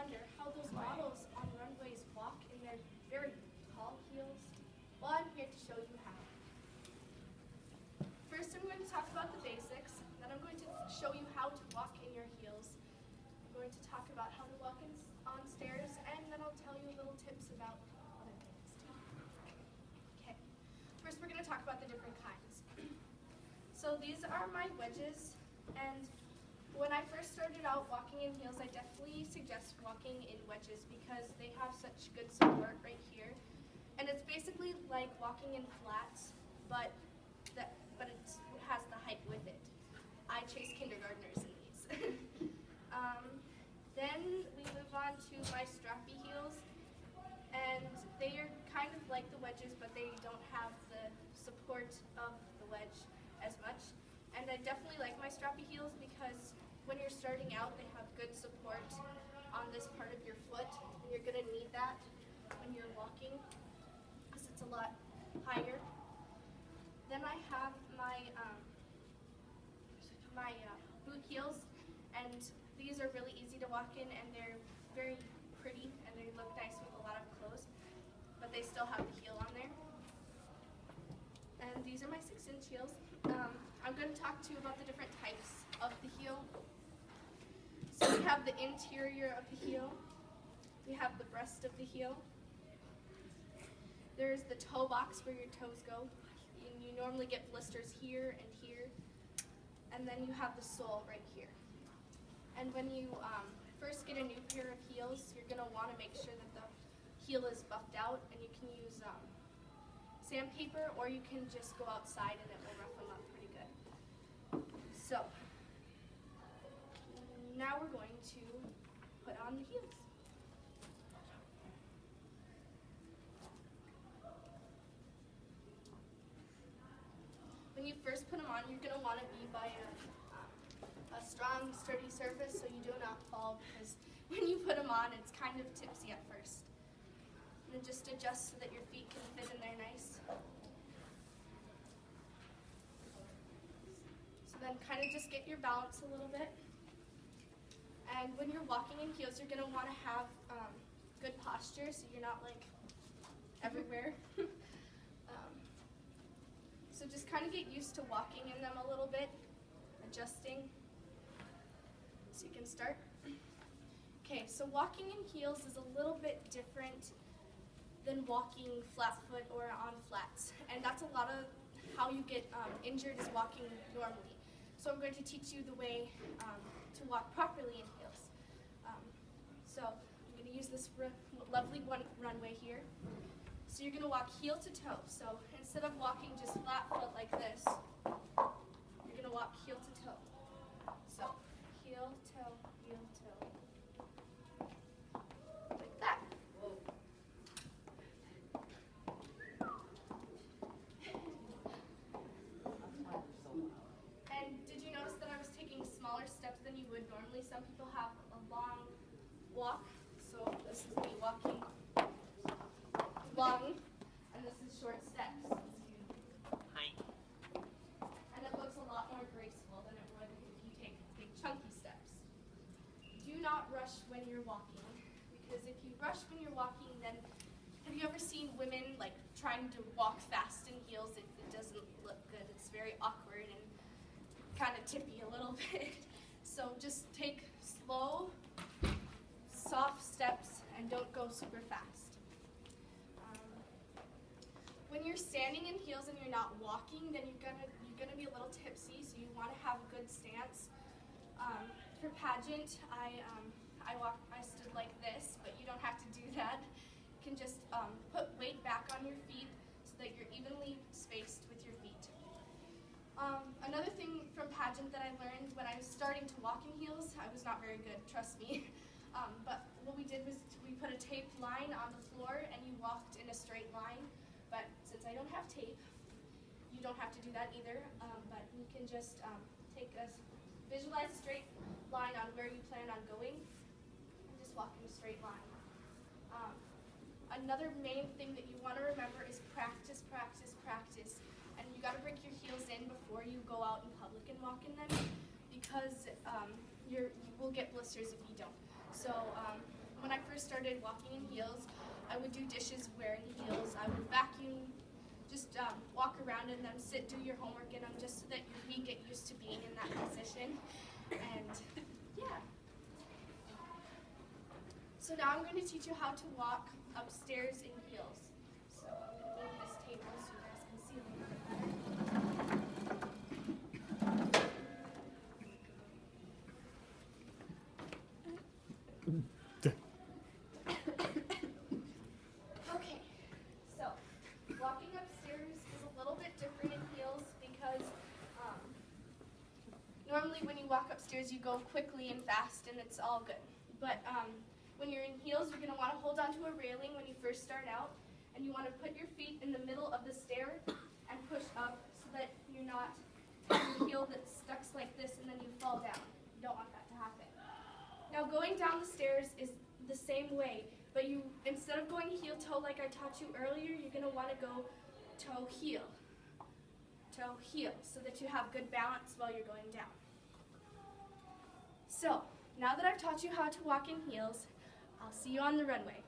wonder how those models on runways walk in their very tall heels? Well, I'm here to show you how. First, I'm going to talk about the basics, then I'm going to show you how to walk in your heels. I'm going to talk about how to walk on stairs, and then I'll tell you little tips about other things too. Okay, first we're going to talk about the different kinds. So these are my wedges, and when I first started out walking in heels, I definitely suggest walking in wedges because they have such good support right here. And it's basically like walking in flats, but it has the height with it. I chase kindergartners in these. Then we move on to my strappy heels, and they are kind of like the wedges, but they don't have the support of the wedge as much. And I definitely like my strappy heels because when you're starting out, they have good support on this part of your foot, and you're going to need that when you're walking because it's a lot higher. Then I have my boot heels, and these are really easy to walk in, and they're very pretty, and they look nice with a lot of clothes, but they still have the heel on there. And these are my 6-inch heels. I'm going to talk to you about the different types of the heel. So we have the interior of the heel. We have the breast of the heel. There's the toe box where your toes go. And you normally get blisters here and here. And then you have the sole right here. And when you first get a new pair of heels, you're going to want to make sure that the heel is buffed out, and you can use sandpaper, or you can just go outside and it will rough them up pretty good. So now we're going to put on the heels. When you first put them on, you're going to want to be by a strong, sturdy surface so you do not fall, because when you put them on, it's kind of tipsy at first. And then just adjust so that your feet can fit in there nice. So then kind of just get your balance a little bit. And when you're walking in heels, you're going to want to have good posture so you're not like everywhere. So just kind of get used to walking in them a little bit, adjusting. So you can start. Okay, so walking in heels is a little bit different than walking flat foot or on flats. And that's a lot of how you get injured, is walking normally. So I'm going to teach you the way to walk properly in heels. So I'm going to use this lovely runway here. So you're going to walk heel to toe. So instead of walking just flat foot like this, you're going to walk heel to toe. So heel, toe, heel, toe. Like that. Whoa. And did you notice that I was taking smaller steps than you would normally? Some people have a long walk, so this is me walking long, and this is short steps. Hi. And it looks a lot more graceful than it would if you take big chunky steps. Do not rush when you're walking, because if you rush when you're walking, then have you ever seen women like trying to walk fast in heels? It doesn't look good. It's very awkward and kind of tippy a little bit. So just take slow, soft steps and don't go super fast. When you're standing in heels and you're not walking, then you're gonna be a little tipsy, so you want to have a good stance. For pageant, I stood like this, but you don't have to do that. You can just put weight back on your feet so that you're evenly spaced with your feet. Another thing from pageant that I learned when I was starting to walk in heels, I was not very good, trust me. But what we did was we put a taped line on the floor and you walked in a straight line. But since I don't have tape, you don't have to do that either. But you can just visualize a straight line on where you plan on going and just walk in a straight line. Another main thing that you want to remember is practice, practice, practice. And you got to break your heels in before you go out in public and walk in them, because you will get blisters if you don't. So first started walking in heels, I would do dishes wearing heels. I would vacuum, just walk around in them, sit, do your homework in them, just so that your feet get used to being in that position. And yeah. So now I'm going to teach you how to walk upstairs in heels. So I'm going to move this table so you guys can see a little bit better. Okay, so walking upstairs is a little bit different in heels because normally when you walk upstairs you go quickly and fast and it's all good. But when you're in heels, you're going to want to hold onto a railing when you first start out, and you want to put your feet in the middle of the stair and push up so that you're not having a heel that's stuck like this and then you fall down. You don't want that to happen. Now going down the stairs is the same way, but you, instead of going heel toe like I taught you earlier, you're going to want to go toe heel, so that you have good balance while you're going down. So now that I've taught you how to walk in heels, I'll see you on the runway.